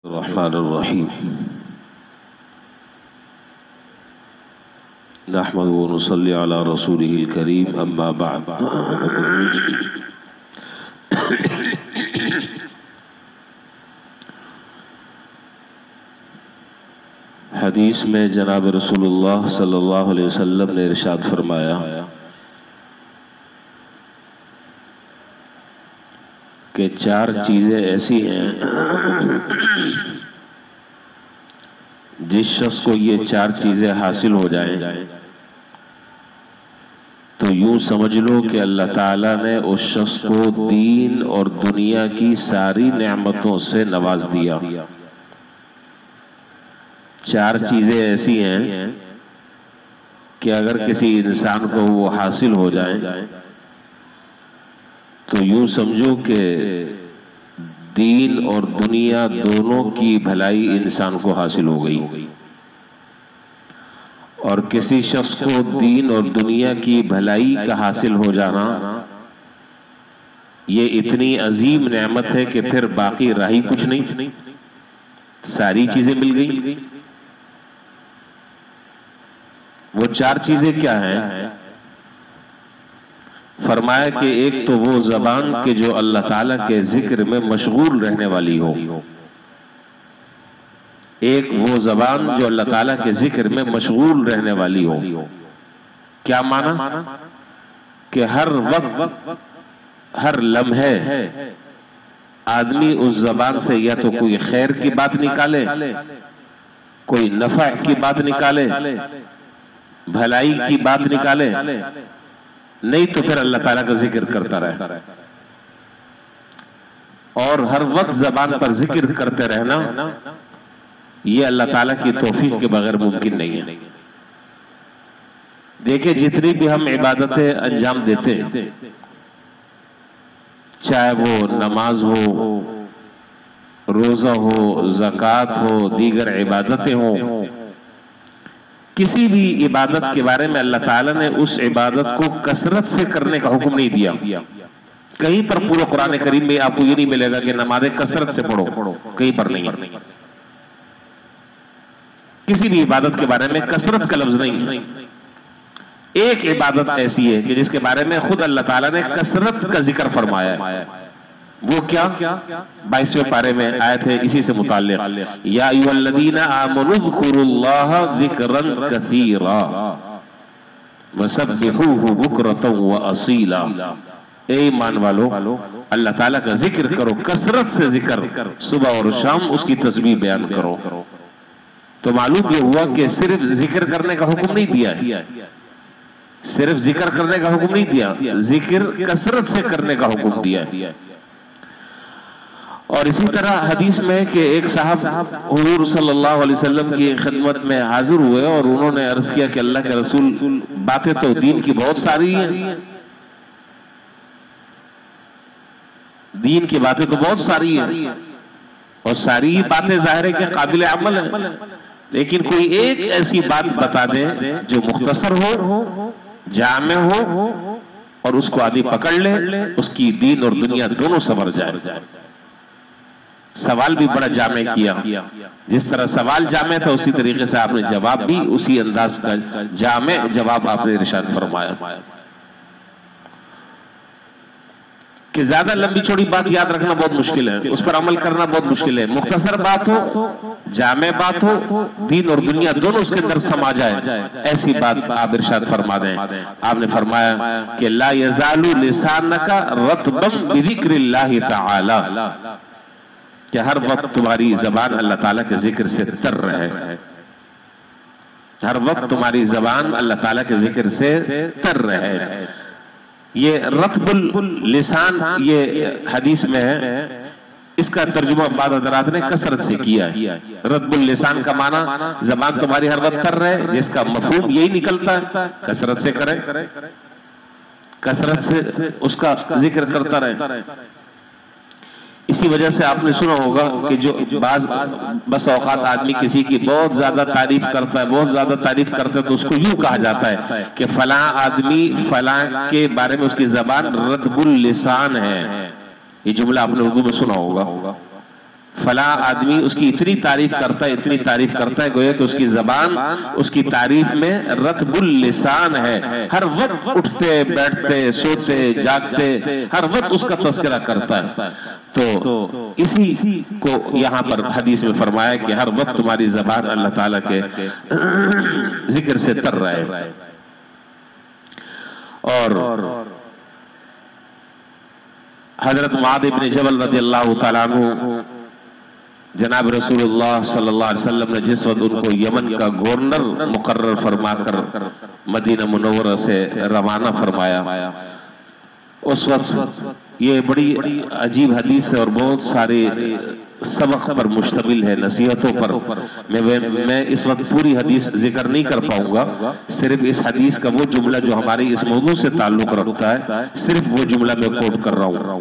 الرحمن الرحیم نحمد و نصلی علی رسولہ الکریم اما بعد حدیث میں جناب رسول اللہ صلی اللہ علیہ وسلم نے ارشاد فرمایا کہ چار چیزیں ایسی ہیں جس شخص کو یہ چار چیزیں حاصل ہو جائیں تو یوں سمجھ لو کہ اللہ تعالیٰ نے اس شخص کو دین اور دنیا کی ساری نعمتوں سے نواز دیا۔ چار چیزیں ایسی ہیں کہ اگر کسی انسان کو وہ حاصل ہو جائیں تو یوں سمجھو کہ دین اور دنیا دونوں کی بھلائی انسان کو حاصل ہو گئی۔ اور کسی شخص کو دین اور دنیا کی بھلائی کا حاصل ہو جانا یہ اتنی عظیم نعمت ہے کہ پھر باقی رہی کچھ نہیں، ساری چیزیں مل گئی۔ وہ چار چیزیں کیا ہیں؟ فرمایا کہ ایک تو وہ زبان کہ جو اللہ تعالیٰ کے ذکر میں مشغول رہنے والی ہو، ایک وہ زبان جو اللہ تعالیٰ کے ذکر میں مشغول رہنے والی ہو۔ کیا معنی؟ کہ ہر وقت ہر لمحے آدمی اس زبان سے یا تو کوئی خیر کی بات نکالے، کوئی نفع کی بات نکالے، بھلائی کی بات نکالے، نہیں تو پھر اللہ تعالیٰ کا ذکر کرتا رہے۔ اور ہر وقت زبان پر ذکر کرتے رہنا یہ اللہ تعالیٰ کی توفیق کے بغیر ممکن نہیں ہے۔ دیکھیں جتنی بھی ہم عبادتیں انجام دیتے ہیں، چاہے وہ نماز ہو، روزہ ہو، زکوٰۃ ہو، دیگر عبادتیں ہوں، کسی بھی عبادت کے بارے میں اللہ تعالیٰ نے اس عبادت کو کثرت سے کرنے کا حکم نہیں دیا۔ کہیں پر پورا قرآن کریم میں آپ کو یہ نہیں ملے گا کہ نمازیں کثرت سے پڑھو، کہیں پر نہیں۔ کسی بھی عبادت کے بارے میں کثرت کا لفظ نہیں۔ ایک عبادت ایسی ہے کہ جس کے بارے میں خود اللہ تعالیٰ نے کثرت کا ذکر فرمایا ہے، وہ کیا؟ 22ویں پارے میں آیت ہے اسی سے متعلق، یا ایھا الذین آمنوا اذکروا اللہ ذکرا کثیرا وسبحوہ بکرۃ واصیلا۔ اے ایمان والو، اللہ تعالیٰ کا ذکر کرو، کثرت سے ذکر، صبح اور شام اس کی تسبیح بیان کرو۔ تو معلوم یہ ہوا کہ صرف ذکر کرنے کا حکم نہیں دیا، صرف ذکر کرنے کا حکم نہیں دیا، ذکر کثرت سے کرنے کا حکم دیا۔ اور اسی طرح حدیث میں کہ ایک صاحب حضور صلی اللہ علیہ وسلم کی خدمت میں حاضر ہوئے اور انہوں نے عرض کیا کہ اللہ کے رسول، باتیں تو دین کی بہت ساری ہیں، دین کی باتیں تو بہت ساری ہیں اور ساری باتیں ظاہر ہے کہ قابل عمل ہیں، لیکن کوئی ایک ایسی بات بتا دیں جو مختصر ہو، جامع ہو اور اس کو آدمی پکڑ لے، اس کی دین اور دنیا دونوں سنور جائے۔ سوال بھی بڑا جامع کیا، جس طرح سوال جامع تھا اسی طریقے سے آپ نے جواب بھی اسی انداز کا جامع جواب آپ نے ارشاد فرمایا کہ زیادہ لمبی چوڑی بات یاد رکھنا بہت مشکل ہے، اس پر عمل کرنا بہت مشکل ہے۔ مختصر بات ہو، جامع بات ہو، دین اور دنیا دونوں اس کے اندر سما جائے، ایسی بات آپ ارشاد فرما دیں۔ آپ نے فرمایا کہ لا یزال لسانک رطبا بذکر اللہ تعالی، کہ ہر وقت تمہاری زبان اللہ تعالیٰ کے ذکر سے تر رہے، ہر وقت تمہاری زبان اللہ تعالیٰ کے ذکر سے تر رہے۔ یہ رطب اللسان یہ حدیث میں ہے، اس کا ترجمہ بعض حضرات نے کثرت سے کیا ہے۔ رطب اللسان کا معنی زبان تمہاری ہر وقت تر رہے، جس کا مفہوم یہی نکلتا ہے کثرت سے کرے، کثرت سے اس کا ذکر کرتا رہے۔ اسی وجہ سے آپ نے سنا ہوگا کہ جو بس اوقات آدمی کسی کی بہت زیادہ تعریف کرتا ہے، بہت زیادہ تعریف کرتا ہے تو اس کو یوں کہا جاتا ہے کہ فلاں آدمی فلاں کے بارے میں اس کی زبان رطب اللسان ہے۔ یہ جملہ آپ نے اردو میں سنا ہوگا۔ فلاں آدمی اس کی اتنی تعریف کرتا ہے، اتنی تعریف کرتا ہے، گویا کہ اس کی زبان اس کی تعریف میں رطب اللسان ہے، ہر وقت اٹھتے بیٹھتے سوتے جاگتے ہر وقت اس کا تذکرہ کرتا ہے۔ تو اسی کو یہاں پر حدیث میں فرمایا کہ ہر وقت تمہاری زبان اللہ تعالیٰ کے ذکر سے تر رہے۔ اور حضرت معاذ بن جبل رضی اللہ تعالیٰ عنہ جناب رسول اللہ صلی اللہ علیہ وسلم نے جس وقت ان کو یمن کا گورنر مقرر فرما کر مدینہ منورہ سے روانہ فرمایا، اس وقت یہ بڑی عجیب حدیث ہے اور بہت سارے سبق پر مشتمل ہے، نصیحتوں پر۔ میں اس وقت پوری حدیث ذکر نہیں کر پاؤں گا، صرف اس حدیث کا وہ جملہ جو ہماری اس موضوع سے تعلق رکھتا ہے، صرف وہ جملہ میں کوٹ کر رہا ہوں۔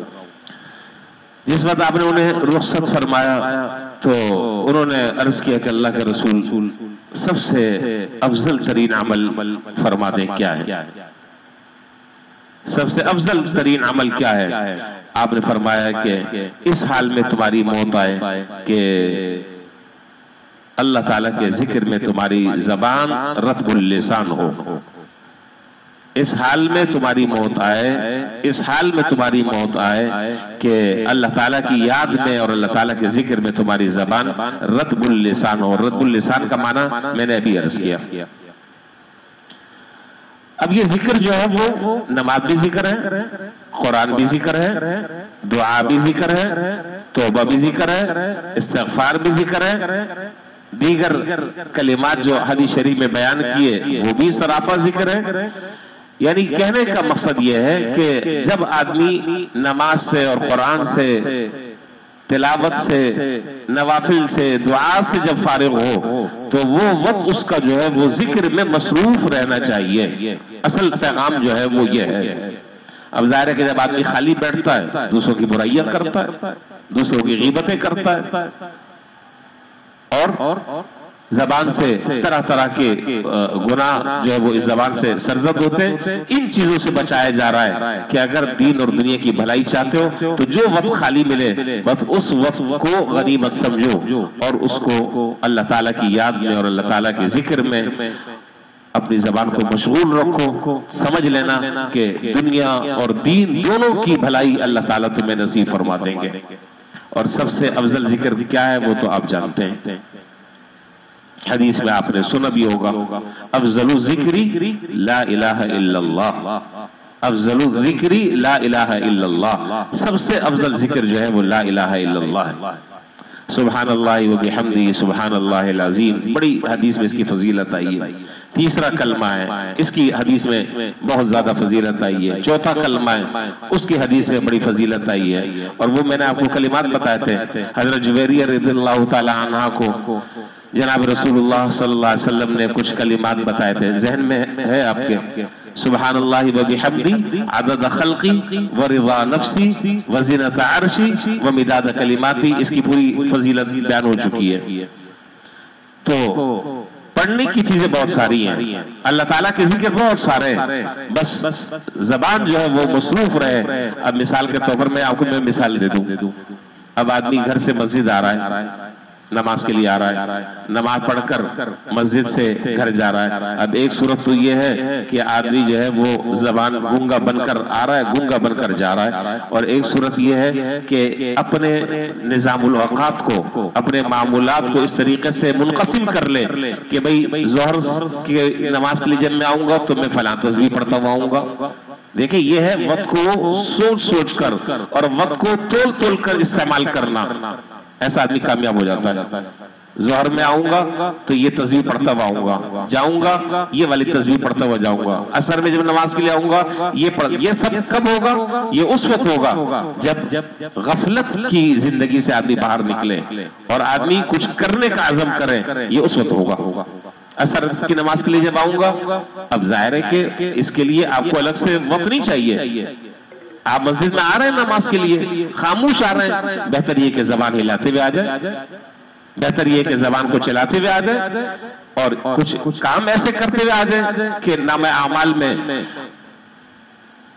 جس وقت آپ نے انہیں رخصت فرمایا تو انہوں نے عرض کیا کہ اللہ کے رسول سب سے افضل ترین عمل فرما دیں کیا ہے، سب سے افضل ترین عمل کیا ہے؟ آپ نے فرمایا کہ اس حال میں تمہاری موت آئے کہ اللہ تعالیٰ کے ذکر میں تمہاری زبان رطب اللسان ہو، اس حال میں تمہاری موت آئے، اس حال میں تمہاری موت آئے کہ اللہ تعالیٰ کی یاد میں اور اللہ تعالیٰ کے ذکر میں تمہاری زبان رطب اللسان ہو۔ رطب اللسان کا معنی میں نے ابھی عرض کیا۔ اب یہ ذکر جو ہے وہ نماز بھی ذکر ہے، قرآن بھی ذکر ہے، دعا بھی ذکر ہے، توبہ بھی ذکر ہے، استغفار بھی ذکر ہے، دیگر کلمات جو حدیث شریف میں بیان کیے وہ بھی سراپا ذکر ہے۔ یعنی کہنے کا مقصد یہ ہے کہ جب آدمی نماز سے اور قرآن سے، تلاوت سے، نوافل سے، دعا سے جب فارغ ہو تو وہ وقت اس کا جو ہے وہ ذکر میں مصروف رہنا چاہیے۔ اصل پیغام جو ہے وہ یہ ہے۔ اب ظاہر ہے کہ جب آدمی خالی بیٹھتا ہے دوسروں کی برائیاں کرتا ہے، دوسروں کی غیبتیں کرتا ہے اور زبان سے طرح طرح کے گناہ جو ہے وہ اس زبان سے سرزد ہوتے ہیں، ان چیزوں سے بچایا جا رہا ہے کہ اگر دین اور دنیا کی بھلائی چاہتے ہو تو جو وقت خالی ملے بس اس وقت کو غنیمت سمجھو اور اس کو اللہ تعالیٰ کی یاد میں اور اللہ تعالیٰ کے ذکر میں اپنی زبان کو مشغول رکھو۔ سمجھ لینا کہ دنیا اور دین دونوں کی بھلائی اللہ تعالیٰ تمہیں نصیب فرما دیں گے۔ اور سب سے افضل ذکر کیا ہے وہ تو آپ جانتے ہیں، حدیث میں آپ نے سنا بھی ہوگا، افضل الذکری لا الہ الا اللہ، افضل الذکری لا الہ الا اللہ، سب سے افضل ذکر جو ہے وہ لا الہ الا اللہ ہے۔ سبحان اللہ و بحمدہ سبحان اللہ العظیم، بڑی حدیث میں اس کی فضیلت آئی ہے۔ تیسرا کلمہ ہے، اس کی حدیث میں بہت زیادہ فضیلت آئی ہے۔ چوتھا کلمہ ہے، اس کی حدیث میں بڑی فضیلت آئی ہے۔ اور وہ میں نے آپ کو کلمات بتائے تھے، حضرت جویریہ رضی اللہ تعالی عنہ کو جناب رسول اللہ صلی اللہ علیہ وسلم نے کچھ کلمات بتائے تھے، ذہن میں ہے آپ کے؟ سبحان اللہ و بحمدی عدد خلقی و رضا نفسی و زینت عرشی و مداد کلماتی، اس کی پوری فضیلت بیان ہو چکی ہے۔ تو پڑھنے کی چیزیں بہت ساری ہیں، اللہ تعالیٰ کے ذکر بہت سارے ہیں، بس زبان جو ہے وہ مصروف رہے۔ اب مثال کے طور پر میں آپ کو مثال دے دوں، اب آدمی گھر سے مسجد آ رہا ہے، نماز کے لیے آ رہا ہے، نماز پڑھ کر مسجد سے گھر جا رہا ہے۔ اب ایک صورت تو یہ ہے کہ آدمی جو ہے وہ زبان گونگا بن کر آ رہا ہے، گونگا بن کر جا رہا ہے، اور ایک صورت یہ ہے کہ اپنے نظام الاوقات کو، اپنے معمولات کو اس طریقے سے منقسم کر لے کہ بھئی ظہر کی نماز کے لیے جب میں آؤں گا تو میں فلاں تسبیح پڑھتا ہوا آؤں گا۔ دیکھیں یہ ہے وقت کو سوچ سوچ کر اور وقت کو تول تول کر استعمال کرنا، ایسا آدمی کامیاب ہو جاتا ہے۔ ظہر میں آؤں گا تو یہ تسبیح پڑھتا ہوا آؤں گا، جاؤں گا یہ والی تسبیح پڑھتا ہوا جاؤں گا، عصر میں جب نماز کے لیے آؤں گا یہ سب کب ہوگا؟ یہ اس وقت ہوگا جب غفلت کی زندگی سے آدمی باہر نکلے اور آدمی کچھ کرنے کا عزم کرے، یہ اس وقت ہوگا۔ عصر کی نماز کے لیے جب آؤں گا، اب ظاہر ہے کہ اس کے لیے آپ کو الگ سے وقت نہیں چاہیے، آپ مسجد میں آ رہے ہیں نماز کے لیے، خاموش آ رہے ہیں، بہتر یہ کہ زبان ہلاتے ہوئے آ جائے، بہتر یہ کہ زبان کو چلاتے ہوئے آ جائے اور کچھ کام ایسے کرتے ہوئے آ جائے کہ نام اعمال میں